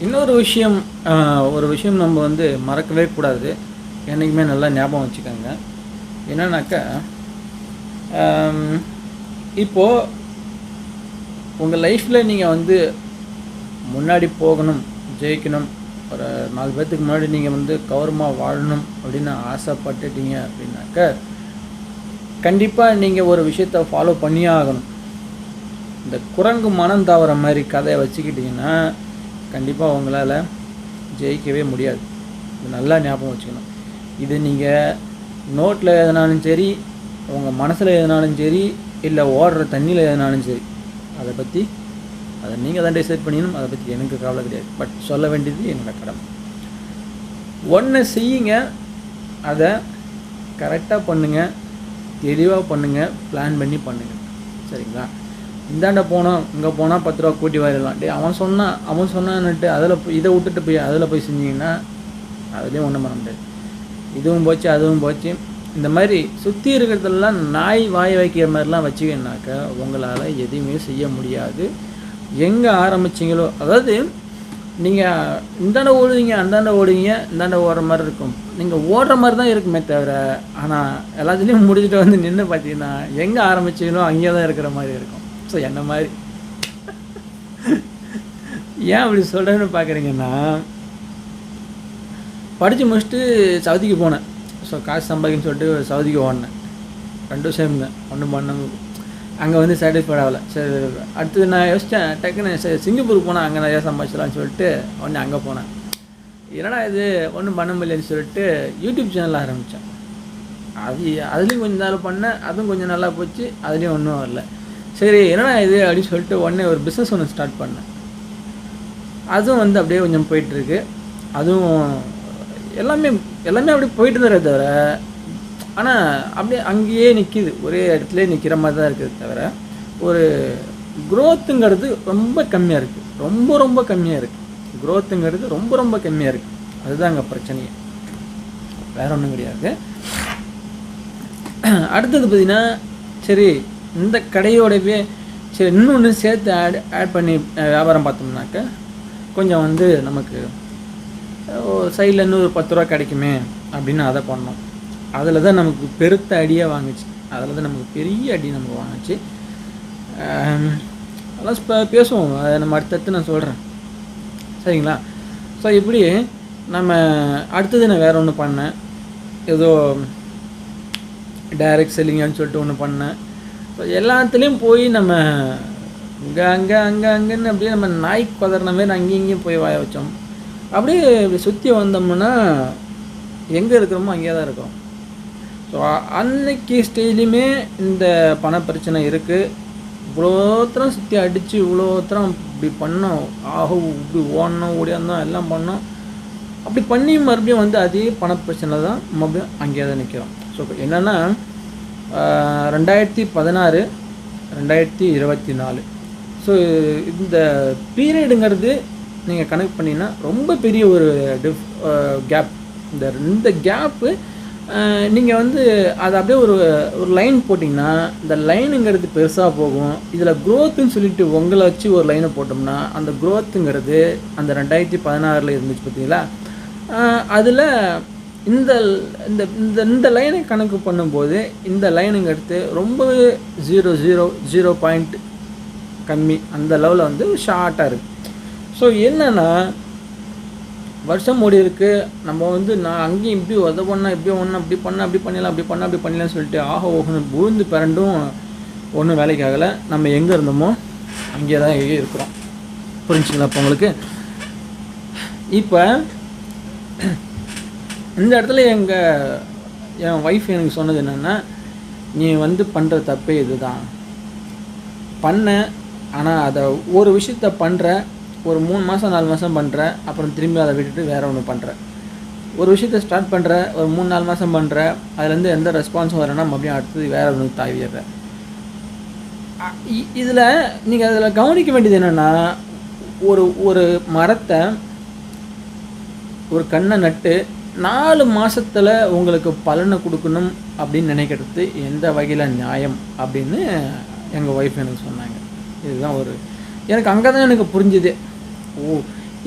இன்னொரு விஷயம், ஒரு விஷயம் நம்ம வந்து மறக்கவே கூடாது. என்றைக்குமே நல்லா ஞாபகம் வச்சுக்கோங்க. என்னன்னாக்கா, இப்போது உங்கள் லைஃப்பில் நீங்கள் வந்து முன்னாடி போகணும், ஜெயிக்கணும், ஒரு 4 பேர்த்துக்கு முன்னாடி நீங்கள் வந்து கௌரவமாக வாழணும் அப்படின்னு ஆசைப்பட்டுட்டீங்க அப்படின்னாக்க, கண்டிப்பாக நீங்கள் ஒரு விஷயத்தை ஃபாலோ பண்ணியே ஆகணும். இந்த குரங்கு மனம் தாவற மாதிரி கதையை வச்சுக்கிட்டிங்கன்னா கண்டிப்பாக உங்களால் ஜெயிக்கவே முடியாது. இது நல்லா ஞாபகம் வச்சுக்கணும். இது நீங்கள் நோட்டில் எழுதினாலும் சரி, உங்கள் மனசில் எழுதினாலும் சரி, இல்லை ஓடுற தண்ணியில் எழுதினாலும் சரி, அதை நீங்கள் தான் டிசைட் பண்ணிக்கணும். அதை பற்றி எனக்கு கவலை கிடையாது. பட் சொல்ல வேண்டியது என்னோட கடமை. ஒன்று செய்யுங்க, அதை கரெக்டாக பண்ணுங்கள், தெளிவாக பண்ணுங்கள், பிளான் பண்ணி பண்ணுங்கள். சரிங்களா? இந்தாண்ட போனோம், இங்கே போனால் 10 ரூபா கூட்டி வாரிடலாம். அவன் சொன்னான்னுட்டு இதை விட்டுட்டு போய் அதில் போய் செஞ்சிங்கன்னா அதுலேயும் ஒன்றும் பண்ண முடியாது. இதுவும் போச்சு, அதுவும் போச்சு. இந்த மாதிரி சுற்றி இருக்கிறதெல்லாம் நாய் வாய் வைக்கிற மாதிரிலாம் வச்சுக்கினாக்கா உங்களால் எதுவுமே செய்ய முடியாது. எங்கே ஆரம்பிச்சிங்களோ, அதாவது நீங்கள் இந்தாண்ட ஓடுவீங்க, அந்தாண்ட ஓடுவீங்க, இந்தாண்ட ஓடுற மாதிரி இருக்கும். நீங்கள் ஓடுற மாதிரி தான் இருக்குமே தவிர, ஆனால் எல்லாத்துலேயும் முடிச்சுட்டு வந்து நின்று பார்த்தீங்கன்னா எங்கே ஆரம்பிச்சிங்களோ அங்கே தான் இருக்கிற மாதிரி இருக்கும். ஸோ என்ன மாதிரி ஏன் அப்படி சொல்கிறேன்னு பார்க்குறீங்கன்னா, படித்து முடிச்சுட்டு சவுதிக்கு போனேன். ஸோ காசு சம்பாதிக்கணும்னு சொல்லிட்டு சவுதிக்கு ஓடினேன். 2 சேம் தான், ஒன்றும் பண்ண அங்கே வந்து சாட்டிஸ்ஃபைட் ஆகலை. சரி, அடுத்தது நான் யோசித்தேன், டக்குன்னு சரி சிங்கப்பூருக்கு போனால் அங்கே நிறையா சம்பாதிச்சலான்னு சொல்லிட்டு உடனே அங்கே போனேன். என்னடா இது ஒன்றும் பண்ண முடியலன்னு சொல்லிட்டு யூடியூப் சேனல் ஆரம்பித்தேன். அதுலேயும் கொஞ்சம் நாள் பண்ணேன், அதுவும் கொஞ்சம் நல்லா போச்சு, அதுலேயும் ஒன்றும் வரல. சரி என்னடா இது அப்படின்னு சொல்லிட்டு உடனே ஒரு பிஸ்னஸ் ஒன்று ஸ்டார்ட் பண்ணேன். அதுவும் வந்து அப்படியே கொஞ்சம் போயிட்டுருக்கு. அதுவும் எல்லாமே அப்படியே போயிட்டு தான் தவிர, ஆனால் அப்படியே அங்கேயே நிற்கிது, ஒரே இடத்துல நிற்கிற மாதிரி தான் இருக்குது தவிர, ஒரு க்ரோத்துங்கிறது ரொம்ப கம்மியாக இருக்குது. ரொம்ப கம்மியாக இருக்குது. க்ரோத்துங்கிறது ரொம்ப கம்மியாக இருக்குது. அதுதான் அங்கே பிரச்சனையே, வேற ஒன்றும் கிடையாது. அடுத்தது பார்த்திங்கன்னா, சரி இந்த கடையோடவே சரி இன்னொன்று சேர்த்து ஆட் பண்ணி வியாபாரம் பார்த்தோம்னாக்க கொஞ்சம் வந்து நமக்கு சைடில் இன்னும் ஒரு 10 ரூபா கிடைக்குமே அப்படின்னு அதை பண்ணோம். அதில் தான் நமக்கு பெருத்த அடியாக வாங்குச்சு. அதில் தான் நமக்கு பெரிய அடி நமக்கு வாங்குச்சு. அதெல்லாம் பேசுவோம், அதை நம்ம அடுத்தடுத்து நான் சொல்கிறேன். சரிங்களா? ஸோ இப்படி நம்ம அடுத்தது நான் வேறு ஒன்று பண்ணேன். ஏதோ டைரக்ட் செல்லிங்கான்னு சொல்லிட்டு ஒன்று பண்ணேன். ஸோ எல்லாத்துலேயும் போய் நம்ம அங்கேன்னு அப்படியே நம்ம நாய் பதறின மாதிரி அங்கேயும் இங்கேயும் போய் வாய வச்சோம். அப்படியே இப்படி சுற்றி வந்தோம்னா எங்கே இருக்கிறோமோ அங்கேயே தான் இருக்கிறோம். ஸோ அன்னைக்கு ஸ்டேஜ்லேயுமே இந்த பண பிரச்சனை இருக்குது. இவ்வளோத்தரம் சுற்றி அடித்து இவ்வளோத்தரம் இப்படி பண்ணோம், இப்படி ஓடணும், ஓடியாந்தோம், எல்லாம் பண்ணோம். அப்படி பண்ணி மறுபடியும் வந்து அதே பண பிரச்சனை தான் மறுபடியும் அங்கேயே தான் நிற்கிறோம். ஸோ என்னென்னா 2016, 2024 ஸோ இந்த பீரியடுங்கிறது நீங்கள் கனெக்ட் பண்ணிங்கன்னா ரொம்ப பெரிய ஒரு கேப். இந்த கேப்பு நீங்கள் வந்து அதை அப்படியே ஒரு லைன் போட்டிங்கன்னா இந்த லைனுங்கிறது பெருசாக போகும். இதில் க்ரோத்துன்னு சொல்லிட்டு உங்களை வச்சு ஒரு லைனை போட்டோம்னா அந்த க்ரோத்துங்கிறது அந்த 2016 இருந்துச்சு பார்த்தீங்களா, அதில் இந்த இந்த இந்த லைனை கணக்கு பண்ணும்போது இந்த லைனுங்கிறது ரொம்பவே 0 பாயிண்ட் கம்மி, அந்த லெவலில் வந்து ஷார்ட்டாக இருக்குது. ஸோ என்னென்னா வருஷம் ஓடி இருக்குது, நம்ம வந்து நான் அங்கேயும் இப்படி உத பண்ணால் இப்படி ஒன்று அப்படி பண்ணலாம் சொல்லிட்டு ஓகன்னு விழுந்து பிறண்டும் ஒன்றும் வேலைக்கு ஆகலை. நம்ம எங்கே இருந்தோமோ அங்கே தான் இருக்கிறோம். புரிஞ்சுங்களா இப்போ உங்களுக்கு? இப்போ இந்த இடத்துல என் ஒய்ஃப் எனக்கு சொன்னது என்னென்னா, நீ வந்து பண்ணுற தப்பே இதுதான் பண்ண, ஆனால் அதை ஒரு விஷயத்த பண்ணுற, ஒரு 3 மாதம் 4 மாதம் பண்ணுற, அப்புறம் திரும்பி அதை விட்டுட்டு வேறு ஒன்று பண்ணுற. ஒரு விஷயத்த ஸ்டார்ட் பண்ணுற, ஒரு 3-4 மாதம் பண்ணுற, அதுலேருந்து எந்த ரெஸ்பான்ஸும் வரேன்னா மறுபடியும் அடுத்தது வேறு ஒன்று தாவிடுற. இதில் நீங்கள் அதில் கவனிக்க வேண்டியது என்னென்னா, ஒரு மரத்தை ஒரு கண்ணை நட்டு 4 மாதத்தில் உங்களுக்கு பலனை கொடுக்கணும் அப்படின்னு நினைக்கிறது எந்த வகையில் நியாயம் அப்படின்னு எங்கள் ஒய்ஃப் எனக்கு சொன்னாங்க. இதுதான் எனக்கு அங்கே தான் எனக்கு புரிஞ்சுது.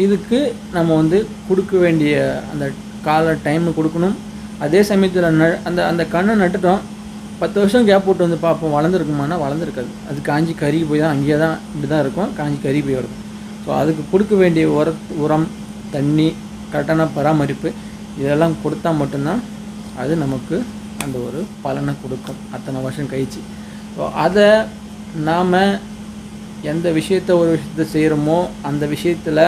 இதுக்கு நம்ம வந்து கொடுக்க வேண்டிய அந்த கால டைமு கொடுக்கணும். அதே சமயத்தில் அந்த அந்த கண்ணை நட்டுட்டோம், 10 வருஷம் கேப் போட்டு வந்து பார்ப்போம் வளர்ந்துருக்குமானா வளர்ந்துருக்காது. அது காஞ்சி கருகி போய் தான் அங்கேயே தான் இப்படி தான் இருக்கும், காஞ்சி கருகி போய் இருக்கும். ஸோ அதுக்கு கொடுக்க வேண்டிய உரம், தண்ணி, கரெக்டான பராமரிப்பு இதெல்லாம் கொடுத்தா மட்டும்தான் அது நமக்கு அந்த ஒரு பலனை கொடுக்கும் அத்தனை வருஷம் கழிச்சு. ஸோ அதை நாம் எந்த ஒரு விஷயத்தை செய்கிறோமோ அந்த விஷயத்தில்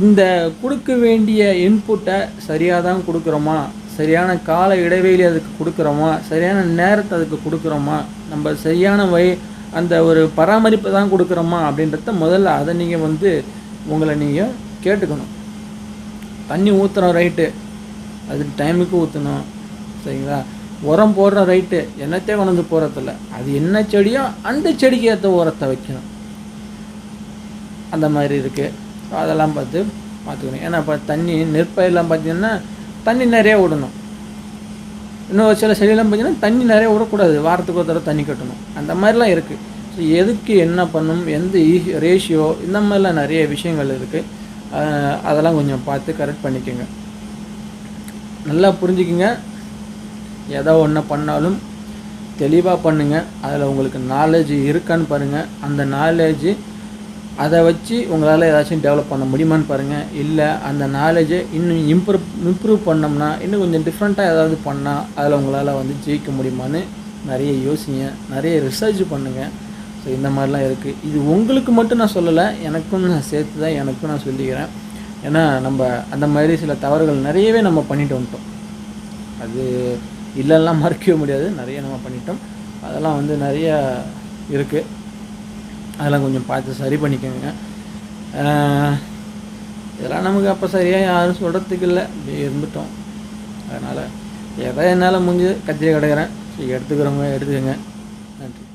இந்த கொடுக்க வேண்டிய இன்புட்டை சரியாக தான் கொடுக்குறோமா, சரியான கால இடைவெளி அதுக்கு கொடுக்குறோமா, சரியான நேரத்தை அதுக்கு கொடுக்குறோமா, நம்ம சரியான அந்த ஒரு பராமரிப்பை தான் கொடுக்குறோமா அப்படின்றத முதல்ல அதை நீங்கள் வந்து உங்களை நீங்கள் கேட்டுக்கணும். தண்ணி ஊற்றுறோம் ரைட்டு, அதுக்கு டைமுக்கு ஊற்றணும், சரிங்களா. உரம் போடுற ரைட்டு, என்னத்தையே கொண்டு வந்து போகிறதில்ல, அது என்ன செடியோ அந்த செடிக்கு ஏற்ற உரத்தை வைக்கணும். அந்த மாதிரி இருக்குது. அதெல்லாம் பார்த்துக்கணும். ஏன்னா இப்போ தண்ணி நெற்பயிரெலாம் பார்த்திங்கன்னா தண்ணி நிறைய விடணும். இன்னும் சில செடியெல்லாம் பார்த்திங்கன்னா தண்ணி நிறைய விடக்கூடாது, வாரத்துக்கு ஒரு தடவை தண்ணி கட்டணும். அந்த மாதிரிலாம் இருக்குது. ஸோ எதுக்கு என்ன பண்ணணும், எந்த ரேஷியோ, இந்த மாதிரிலாம் நிறைய விஷயங்கள் இருக்குது. அதெல்லாம் கொஞ்சம் பார்த்து கரெக்ட் பண்ணிக்கோங்க, நல்லா புரிஞ்சுக்கிங்க. ஏதோ ஒன்று பண்ணாலும் தெளிவாக பண்ணுங்கள். அதில் உங்களுக்கு நாலேஜ் இருக்கான்னு பாருங்கள். அந்த நாலேஜு அதை வச்சு உங்களால் ஏதாச்சும் டெவலப் பண்ண முடியுமான்னு பாருங்கள். இல்லை அந்த நாலேஜை இன்னும் இம்ப்ரூவ் பண்ணோம்னா, இன்னும் கொஞ்சம் டிஃப்ரெண்ட்டாக ஏதாவது பண்ணால் அதில் உங்களால் வந்து ஜெயிக்க முடியுமான்னு நிறைய யோசிங்க, நிறைய ரிசர்ச் பண்ணுங்கள். ஸோ இந்த மாதிரிலாம் இருக்குது. இது உங்களுக்கு மட்டும் நான் சொல்லலை, எனக்கும் நான் சேர்த்து தான் எனக்கும் நான் சொல்லிக்கிறேன். ஏன்னா நம்ம அந்த மாதிரி சில தவறுகள் நிறையவே நம்ம பண்ணிட்டு வந்துட்டோம். அது இல்லைலாம் மறைக்கவே முடியாது, நிறைய நம்ம பண்ணிட்டோம். அதெல்லாம் வந்து நிறையா இருக்குது. அதெல்லாம் கொஞ்சம் பார்த்து சரி பண்ணிக்கோங்க. இதெல்லாம் நமக்கு அப்போ சரியாக யாரும் சொல்கிறதுக்கு இல்லை, அப்படியே இருந்துட்டோம். அதனால் எதை என்னால் முடிஞ்சு கத்திரி கிடக்கிறேன். ஸோ எடுத்துக்கிறவங்க எடுத்துக்கோங்க. நன்றி.